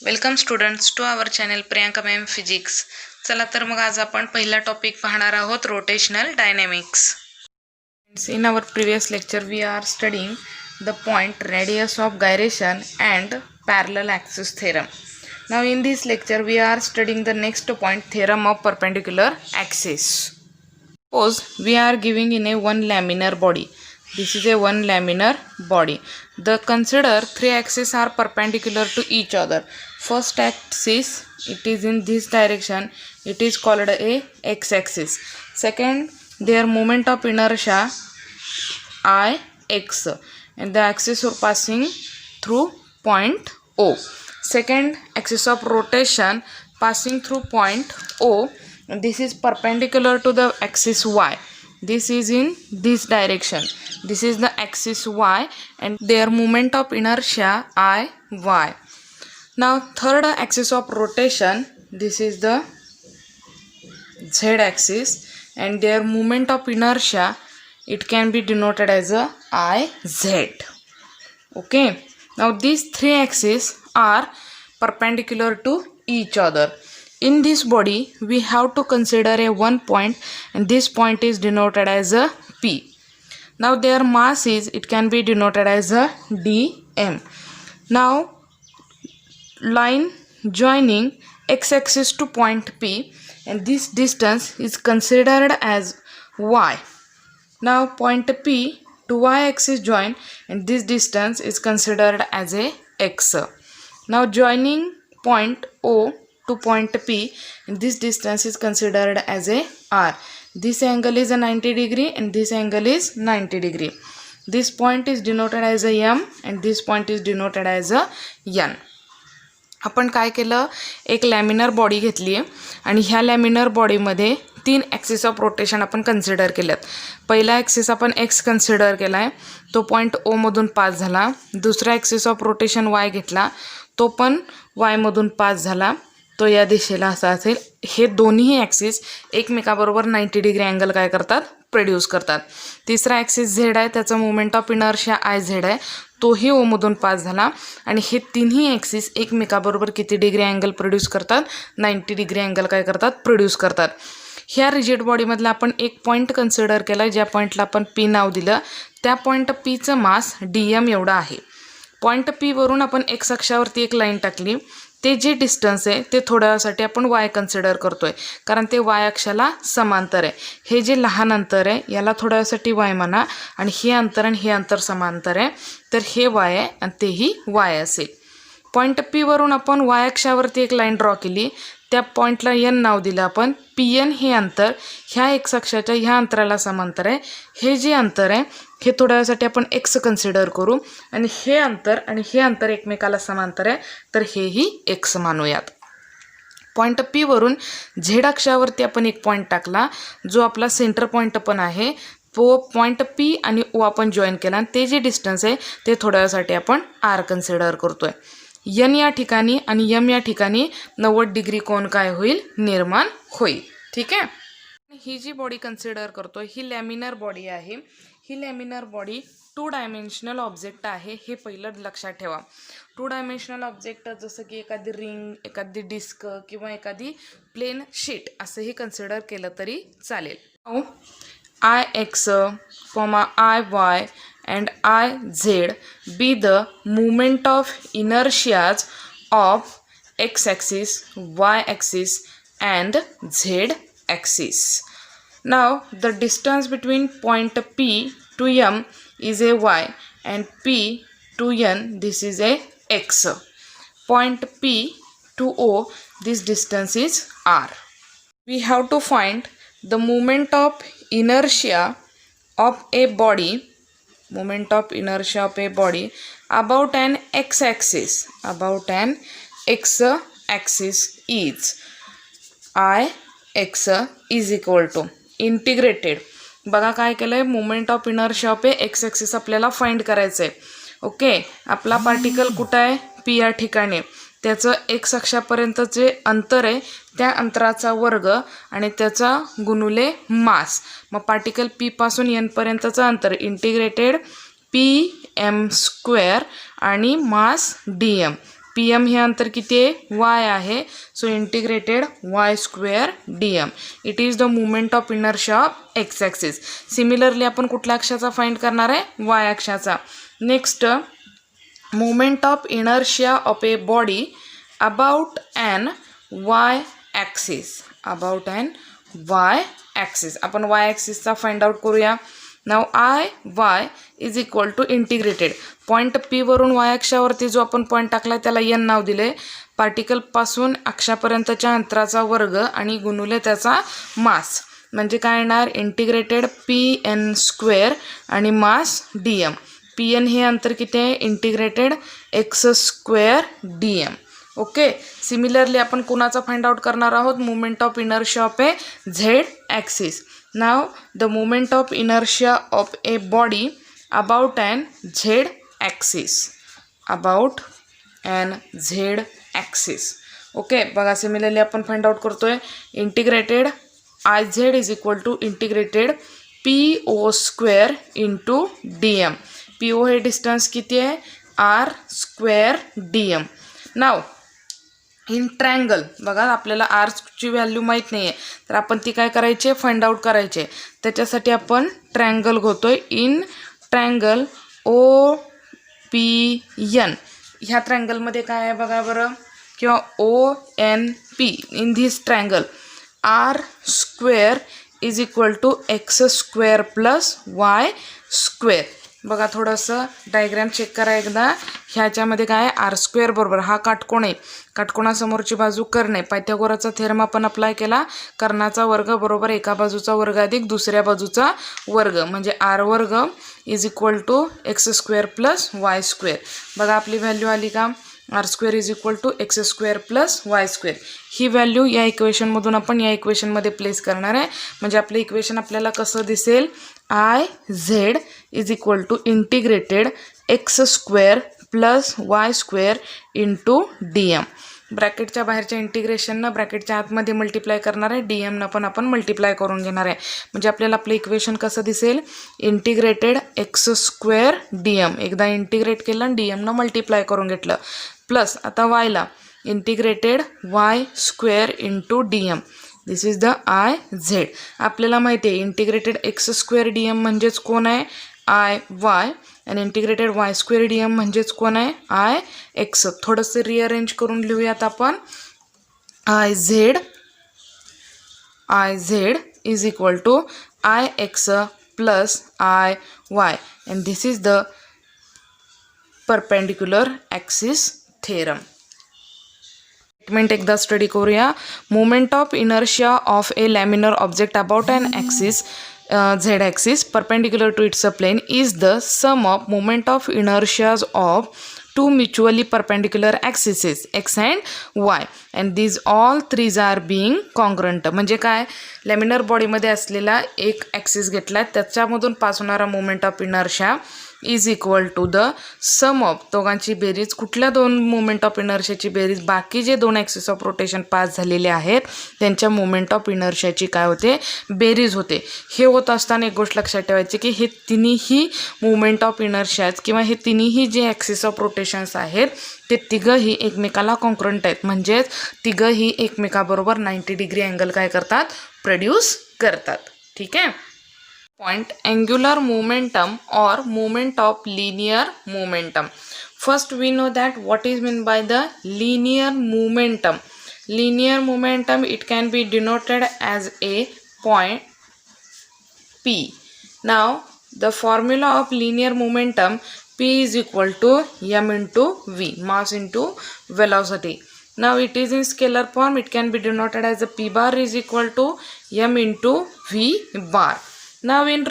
Welcome students to our channel Priyanka ma'am physics. चला तर मग आज आपण पहिला टॉपिक पाहणार आहोत, rotational dynamics. In our previous lecture we are studying the point, radius of gyration and parallel axis theorem. Now in this lecture we are studying the next point, theorem of perpendicular axis. Suppose we are giving in a one laminar body. This is a one laminar body. The consider three axes are perpendicular to each other. First axis, it is in this direction, it is called a x-axis. Second, their moment of inertia ix, and the axis are passing through point O. Second axis of rotation passing through point O, and this is perpendicular to the axis y. This is in this direction. This is the axis y and their moment of inertia iy. Now third axis of rotation, this is the z axis and their moment of inertia, it can be denoted as a iz. Okay, now these three axes are perpendicular to each other. In this body we have to consider a one point, and this point is denoted as a p. Now their mass is, it can be denoted as a dm. Now line joining x-axis to point P, and this distance is considered as y. Now point P to y-axis join, and this distance is considered as a x. Now joining point O to point P, and this distance is considered as a r. This angle is a 90 degree and this angle is 90 degree. This point is denoted as a m and this point is denoted as a n. आपण काय केलं, एक laminar body घेतली आहे आणि ह्या laminar बॉडीमध्ये तीन ॲक्सिस ऑफ रोटेशन आपण कन्सिडर केल्यात. पहिला ॲक्सिस आपण एक्स कन्सिडर केला आहे, तो पॉईंट ओमधून पास झाला. दुसरा ॲक्सिस ऑफ रोटेशन वाय घेतला, तो पण वायमधून पास झाला, तो या दिशेला असा असेल. हे दोन्ही ॲक्सिस एकमेकाबरोबर 90 डिग्री अँगल काय करतात, प्रोड्यूस करतात. तिसरा ॲक्सिस झेड आहे, त्याचा moment of inertia I Z आहे, तोही ओमधून पास झाला. आणि हे तिन्ही ॲक्सिस एकमेकाबरोबर किती डिग्री अँगल प्रोड्यूस करतात, 90 डिग्री अँगल काय करतात, प्रोड्यूस करतात. ह्या रिजिड बॉडीमधला आपण एक पॉईंट कन्सिडर केला, ज्या पॉईंटला आपण पी नाव दिलं. त्या पॉईंट पीचं मास डी एवढं आहे. पॉईंट पीवरून आपण एक्स अक्षावरती एक लाईन टाकली. ते जे डिस्टन्स आहे ते थोड्या वेळासाठी आपण वाय कन्सिडर करतोय, कारण ते वाय अक्षाला समांतर आहे. हे जे लहान अंतर आहे याला थोड्या वेळासाठी वाय म्हणा, आणि हे अंतर आणि हे अंतर समांतर आहे, तर हे वाय आहे आणि तेही वाय असेल. पॉईंट पी वरून आपण वाय अक्षावरती एक लाईन ड्रॉ केली. त्या पॉईंटला एन नाव दिलं आपण. पी एन हे अंतर ह्या एक्स अक्षाच्या ह्या अंतराला समांतर आहे. हे जे अंतर आहे हे थोड्या वेळासाठी आपण एक्स कन्सिडर करू, आणि हे अंतर एकमेकाला समांतर आहे, तर हेही एक्स मानूयात. पॉईंट पी वरून झेड अक्षावरती आपण एक पॉईंट टाकला, जो आपला सेंटर पॉईंट पण आहे. तो पॉईंट पी आणि ओ आपण जॉईन केला, आणि ते जे डिस्टन्स आहे ते थोड्या वेळासाठी आपण आर कन्सिडर करतोय. एन या ठिकाणी आणि एम या ठिकाणी 90 डिग्री कोण काय होईल, निर्माण होईल. ठीक आहे. ही जी बॉडी कन्सिडर करतोय ही लॅमिनर बॉडी आहे. ही लॅमिनर बॉडी 2 डायमेन्शनल ऑब्जेक्ट आहे, हे पहिलं लक्षात ठेवा. 2 डायमेन्शनल ऑब्जेक्ट जसं की एखादी रिंग, एखादी डिस्क किंवा एखादी प्लेन शीट असंही कन्सिडर केलं तरी चालेल. I x, I Y and iz be the moment of inertias of x-axis, y-axis and z-axis. Now the distance between point P to M is a y and P to N, this is a x. Point P to O, this distance is r. We have to find the moment of inertia of a body, moment of inertia of a body about an x-axis. About an x-axis is I x is equal to integrated. बघा काय केलं आहे, moment of inertia of A x axis आपल्याला find करायचं आहे. Okay, आपला particle कुठं आहे, पी या ठिकाणी. त्याचं एक्स अक्षापर्यंतचे अंतर आहे, त्या अंतराचा वर्ग आणि त्याचा गुणुले मास. मग पार्टिकल पी पासून एन पर्यंतचं अंतर इंटिग्रेटेड पी एम स्क्वेअर आणि मास डी एम. PM हे अंतर किती आहे y आहे. So integrated y square dm. It is the movement of inertia of x axis. Similarly आपण कुठल्या अक्षाचा फाइंड करणार आहे y अक्षाचा. Next movement of inertia of a body about an y axis. About an y axis. आपण y ॲक्सिसचा find out करूया. Now y is equal to integrated point P वरून y अक्षावरती जो आपण पॉईंट टाकला त्याला n नाव दिले. पार्टिकलपासून अक्षापर्यंतच्या अंतराचा वर्ग आणि गुणुले त्याचा मास म्हणजे काय येणार इंटिग्रेटेड PN स्क्वेअर आणि मास dm. PN हे अंतर किती आहे integrated x square dm. Okay. Similarly आपण कोणाचा फाइंड आउट करणार आहोत movement of inertia of A z axis. Now the moment of inertia of a body about an z axis. About an z axis. Okay. बघा similarly आपण find out करतोय integrated IZ is equal to integrated PO square into DM. PO हे distance किती आहे R square DM. Now in triangle बघा आपल्याला आरची value माहीत नाही आहे तर आपण ती काय करायचे फाइंड आउट करायचे. त्याच्यासाठी आपण ट्रँगल घेतोय. In triangle OPN. ह्या ट्रँगलमध्ये काय आहे बघा बरं किंवा ONP. In this triangle R square is equal to x square plus y square. बघा थोडंसं डायग्रॅम चेक करा एकदा. ह्याच्यामध्ये काय आर स्क्वेअर बरोबर हा काटकोण आहे. काटकोणासमोरची बाजू कर्ण आहे. पायथागोरसचा थेरम आपण अप्लाय केला. कर्णाचा वर्ग बरोबर एका बाजूचा वर्ग अधिक दुसऱ्या बाजूचा वर्ग म्हणजे आर वर्ग is equal to X square plus Y square. बघा आपली व्हॅल्यू आली का R square is equal to X square plus Y square. ही व्हॅल्यू या इक्वेशनमधून आपण या इक्वेशनमध्ये प्लेस करणार आहे. म्हणजे आपलं इक्वेशन आपल्याला कसं दिसेल IZ is equal to integrated X square plus Y square into DM. ब्रॅकेटच्या बाहेरच्या इंटिग्रेशननं ब्रॅकेटच्या आतमध्ये मल्टिप्लाय करणार आहे. DMनं पण आपण मल्टिप्लाय करून घेणार आहे. म्हणजे आपल्याला आपलं इक्वेशन कसं दिसेल इंटिग्रेटेड एक्स स्क्वेअर DM. एकदा इंटिग्रेट केलं आणि DMनं मल्टिप्लाय करून घेतलं प्लस आता वायला integrated Y square into DM. This is the IZ. आपल्याला माहिती आहे इंटिग्रेटेड एक्स स्क्वेअर DM म्हणजेच कोण आहे IY आणि इंटिग्रेटेड वाय स्क्वेअर DM म्हणजेच कोण आहे IX. थोडंसं रिअरेंज करून लिहूयात आपण. IZ is equal to IX प्लस IY and this is the perpendicular axis theorem. एकदा स्टडी करूया. Movement of inertia of a laminar object about an axis Z axis perpendicular to its plane is the sum of moment of inertias of two mutually perpendicular axes x and y and these all three are being congruent. म्हणजे काय laminar बॉडीमध्ये असलेला एक axis घेतला त्याच्यामधून pass होणारा moment of inertia is equal to the sum of दोघांची बेरीज. कुठल्या दोन मोमेंट ऑफ इनर्शियाची बेरीज बाकी जे दोन ॲक्सिस ऑफ रोटेशन पास झालेले आहेत त्यांच्या मोमेंट ऑफ इनर्शियाची काय होते बेरीज होते. हे होत असताना एक गोष्ट लक्षात ठेवायची की हे तिन्ही मोमेंट ऑफ इनर्शियाज किंवा हे तिन्ही जे ॲक्सिस ऑफ रोटेशन्स आहेत ते तिघंही एकमेकाला कॉन्क्रंट आहेत. म्हणजेच तिघंही एकमेकाबरोबर 90 डिग्री अँगल काय करतात प्रोड्यूस करतात. ठीक आहे. Point angular momentum or moment of linear momentum. First we know that what is meant by the linear momentum. Linear momentum it can be denoted as a point P. Now the formula of linear momentum P is equal to m into v, mass into velocity. Now it is in scalar form. It can be denoted as a P bar is equal to m into v bar. Now in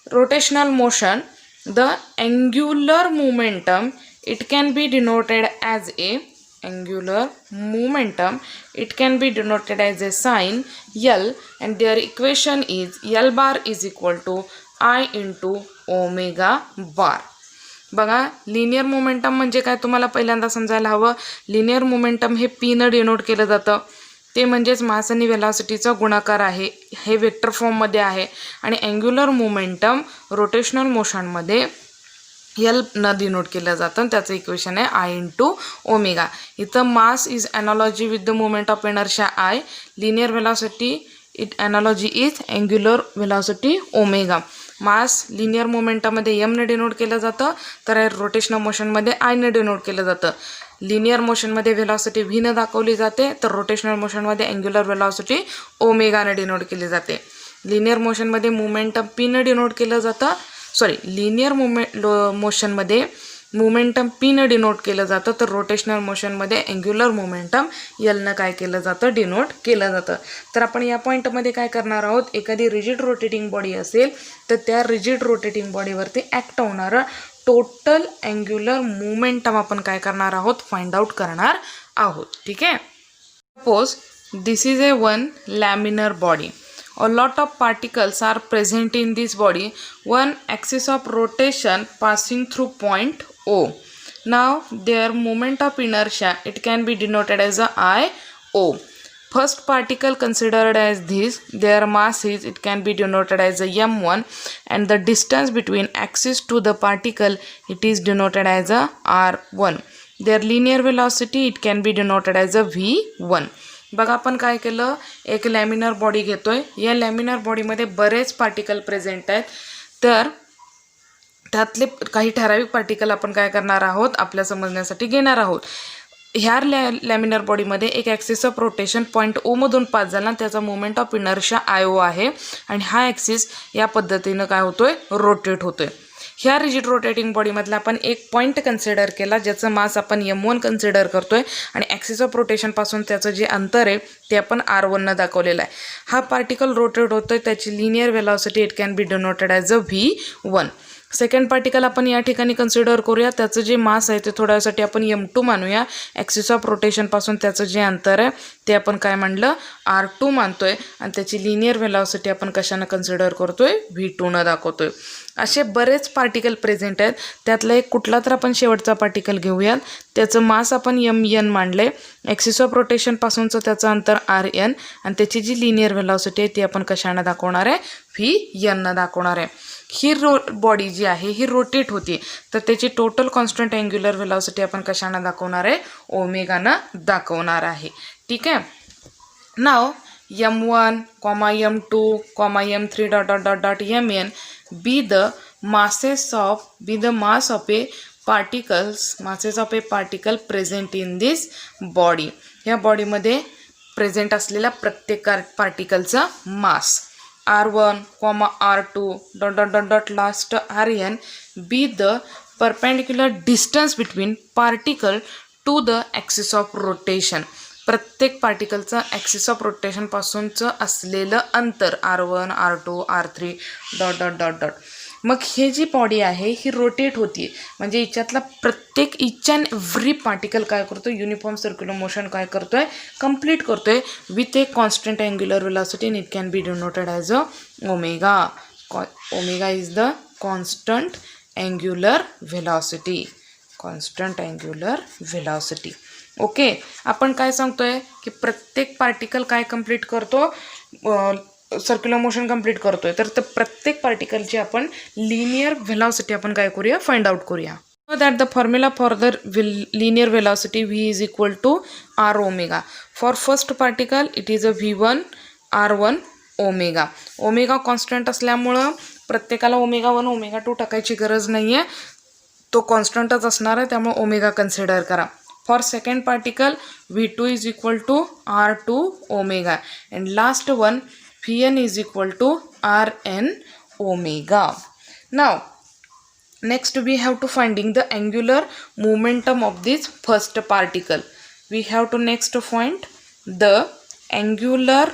rotational motion the angular momentum it can be denoted as a angular momentum it can be denoted as a sign L and their equation is L bar is equal to I into omega bar. बघा linear momentum म्हणजे काय तुम्हाला पहिल्यांदा समजायला हवं. Linear momentum हे P न denote केलं जातं. ते म्हणजेच मास आणि वेलॉसिटीचा गुणाकार आहे. हे वेक्टर फॉर्ममध्ये आहे. आणि अँग्युलर मोमेंटम रोटेशनल मोशनमध्ये एल न डिनोट केलं जातं आणि त्याचं इक्वेशन आहे आय इंटू ओमेगा. इथं mass is analogy with the moment of inertia I, linear velocity it analogy is angular velocity omega. Mass linear मोमेंटामध्ये एम ने डिनोट केलं जातं, तर रोटेशनल मोशनमध्ये आय ने डिनोट केलं जातं. लिनियर मोशनमध्ये व्हेलॉसिटी व्ही न दाखवली जाते, तर रोटेशनल मोशनमध्ये अँग्युलर व्हेलॉसिटी ओमेगाने डिनोट केली जाते. लिनियर मोशनमध्ये मोमेंटम पी ने डिनोट केलं जातं, लिनियर मोशनमध्ये मोमेंटम पी न डिनोट केलं जातं, तर रोटेशनल मोशनमध्ये अँग्युलर मोमेंटम एलनं काय केलं जातं, डिनोट केलं जातं. तर आपण या पॉईंटमध्ये काय करणार आहोत, एखादी रिजिड रोटेटिंग बॉडी असेल तर त्या रिजिड रोटेटिंग बॉडीवरती ॲक्ट होणारं टोटल अँग्युलर मोमेंटम आपण काय करणार आहोत, फाइंड आउट करणार आहोत. ठीक आहे. Suppose this is a one laminar body. A lot of particles are present in this body. One axis of rotation passing through point O. Now their moment of inertia, it can be denoted as a I-O. First particle considered as this, their mass is, it can be denoted as a M1, and the distance between axis to the particle, it is denoted as a R1. Their linear velocity, it can be denoted as a V1. बघा आपण काय केलं, एक laminar body घेतोय. या laminar बॉडीमध्ये बरेच particle present आहेत, तर त्यातले काही ठराविक पार्टिकल आपण काय करणार आहोत, आपल्या समजण्यासाठी घेणार आहोत. ह्या लॅमिनर बॉडीमध्ये एक axis of rotation point O मधून पास झाला, त्याचा मोमेंट ऑफ इनर्शिया आय-ओ आहे, आणि हा ॲक्सिस या पद्धतीनं काय होतोय, रोटेट होतोय. ह्या रिजिड रोटेटिंग बॉडीमधला आपण एक पॉईंट कन्सिडर केला, ज्याचं मास आपण M1 कन्सिडर करतोय, आणि ॲक्सिस ऑफ रोटेशनपासून त्याचं जे अंतर आहे ते आपण R1 दाखवलेलं आहे. हा पार्टिकल रोटेट होतोय, त्याची linear velocity it can be denoted as a V1. Second particle आपण या ठिकाणी कन्सिडर करूया, त्याचं जे मास आहे ते थोड्यासाठी आपण M2 मानूया. ॲक्सिस ऑफ रोटेशनपासून त्याचं जे अंतर आहे ते आपण काय म्हणलं, R2 मानतोय, आणि त्याची लिनियर व्हेलॉसिटी आपण कशानं कन्सिडर करतोय, V2 दाखवतोय. असे बरेच पार्टिकल प्रेझेंट आहेत, त्यातला एक कुठला तर आपण शेवटचा पार्टिकल घेऊयात. त्याचं मास आपण M1 मानले, ॲक्सिस ऑफ रोटेशनपासूनचं त्याचं अंतर RN, आणि त्याची जी लिनियर व्हेलॉसिटी आहे ती आपण कशानं दाखवणार आहे, Vn दाखवणार आहे. ही बॉडी जी आहे ही रोटेट होती, तर त्याची टोटल कॉन्स्टंट अँग्युलर व्हेलॉसिटी आपण कशानं दाखवणार आहे, ओमेगानं दाखवणार आहे. ठीक आहे. नाव M1, M2, M3 Mn be the mass of a particle present in this body. या बॉडीमध्ये प्रेझेंट असलेल्या प्रत्येक पार्टिकलचा मास R1, R2 last Rn be the perpendicular distance between particle to the axis of rotation. प्रत्येक पार्टिकलचं ॲक्सिस ऑफ रोटेशनपासूनचं असलेलं अंतर R1, R2, R3 मग हे जी body आहे ही रोटेट होती, म्हणजे याच्यातला प्रत्येक इच अँड एव्हरी पार्टिकल काय करतोय, युनिफॉर्म सर्क्युलर मोशन काय करतोय, कंप्लीट करतोय with A constant angular velocity, it can be denoted as a omega. Omega is the constant angular velocity. Constant angular velocity. Okay. आपण काय सांगतोय की प्रत्येक पार्टिकल काय कंप्लीट करतो, सर्क्युलर मोशन कंप्लीट करतोय, तर प्रत्येक पार्टिकलची आपण लिनियर व्हेलॉसिटी आपण काय करूया, फाइंड आउट करूया. So that the formula for the linear velocity V is equal to R omega. For first particle it is a V1 R1 omega. Omega constant असल्यामुळं प्रत्येकाला ओमेगा 1 ओमेगा 2 टाकायची गरज नाही आहे, तो कॉन्स्टंटच असणार आहे, त्यामुळे ओमेगा कन्सिडर करा. For second particle, V2 is equal to R2 omega, and last one Vn is equal to Rn omega. Now, next we have to finding the angular momentum of this first particle. We have to next find the angular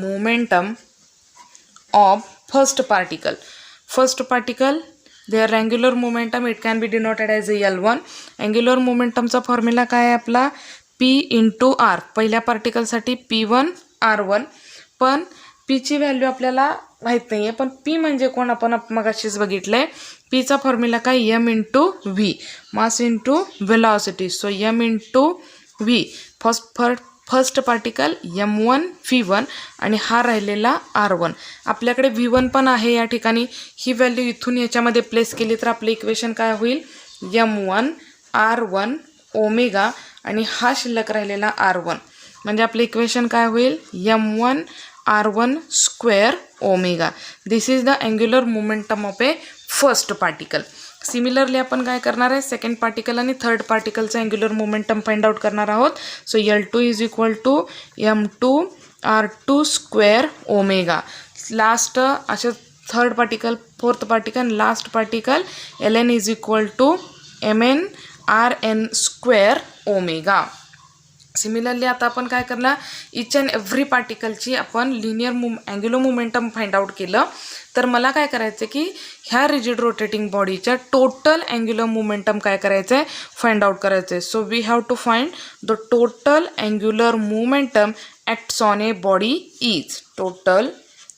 momentum of first particle. First particle, their angular momentum it can be denoted as L1. angular momentumचा formula काय आहे आपला, P into R. पहिल्या पार्टिकलसाठी P1 R1, पण Pची value आपल्याला माहीत नाही आहे, पण P म्हणजे कोण आपण मगाशीच बघितलं आहे. Pचा फॉर्म्युला काय, M into V, mass into velocity. So M into V. First particle m1 v1 आणि हा राहिलेला r1. आपल्याकडे v1 पण आहे या ठिकाणी. ही व्हॅल्यू इथून याच्यामध्ये प्लेस केली तर आपले इक्वेशन काय होईल m1 r1 ओमेगा आणि हा शिल्लक राहिलेला r1 म्हणजे आपले इक्वेशन काय होईल m1 r1 square omega. This is the angular momentum of a first particle. Similarly आपण काय करणार आहे सेकंड पार्टिकल आणि थर्ड पार्टिकलचा अँग्युलर मोमेंटम फाइंड आउट करणार आहोत. So L2 is equal to m2 r2 square omega. Last अशा third particle fourth particle last particle Ln is equal to mn rn square omega. Similarly आता आपण काय करणार each and every पार्टिकलची आपण linear angular momentum find out केलं तर मला काय करायचं की ह्या रिजिड रोटेटिंग बॉडीच्या टोटल अँग्युलर मोमेंटम काय करायचं आहे फाइंड आउट करायचं आहे. So we have to find the total angular momentum acts on a body is total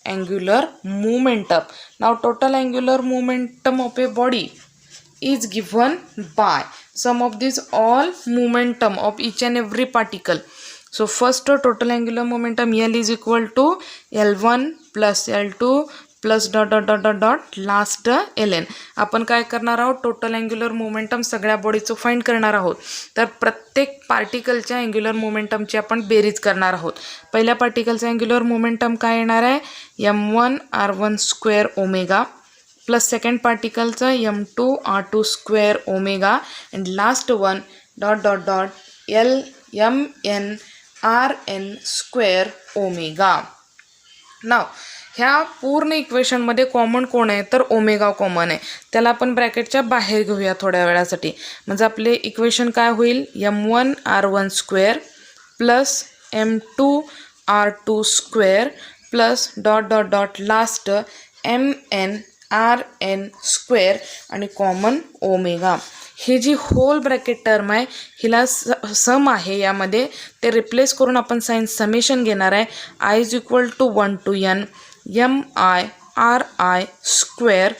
angular momentum. Now total angular momentum of a body is given by sum of these all momentum of each and every particle. So first total angular momentum L is equal to L1 plus L2 plus dot dot dot dot dot last Ln. आपण काय करणार आहोत total angular momentum सगळ्या बॉडीचं find करणार आहोत. तर प्रत्येक पार्टिकलच्या अँग्युलर मोमेंटमची आपण बेरीज करणार आहोत. पहिल्या पार्टिकलचं अँग्युलर मोमेंटम काय येणार आहे m1 r1 square omega plus second पार्टिकलचं m2 r2 square omega and last one dot dot dot mn rn square omega. नाव ह्या पूर्ण इक्वेशनमध्ये कॉमन कोण आहे तर ओमेगा कॉमन आहे. त्याला आपण ब्रॅकेटच्या बाहेर घेऊया थोड्या वेळासाठी. म्हणजे आपले इक्वेशन काय होईल m1 r1 square plus m2 r2 square plus dot dot dot last mn rn square आणि कॉमन ओमेगा. ही जी होल ब्रॅकेट टर्म आहे हिला सम आहे यामध्ये ते रिप्लेस करून आपण साइन समेशन घेणार आहे. I is equal to 1 to n mi ri square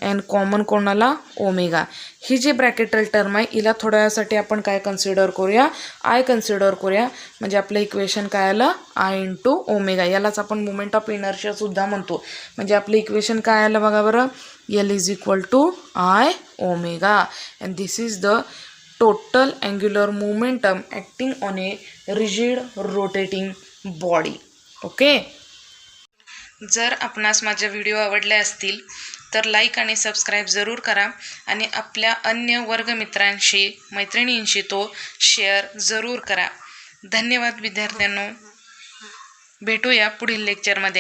and common कोणाला ओमेगा. ही जी ब्रॅकेटल टर्म आहे हिला थोड्या वेळासाठी आपण काय कन्सिडर करूया आय कन्सिडर करूया. म्हणजे आपलं इक्वेशन काय आलं I इंटू ओमेगा. यालाच आपण मोमेंट ऑफ इनर्शिया सुद्धा म्हणतो. म्हणजे आपलं इक्वेशन काय आलं बघा बरं L is equal to I omega and this is the total angular momentum acting on a rigid rotating body. Okay. जर आपणास माझे व्हिडिओ आवडले असतील तर लाईक आणि सबस्क्राईब जरूर करा आणि आपल्या अन्य वर्गमित्रांशी मैत्रिणींशी तो शेअर जरूर करा. धन्यवाद विद्यार्थ्यांनो. भेटूया पुढील लेक्चरमध्ये.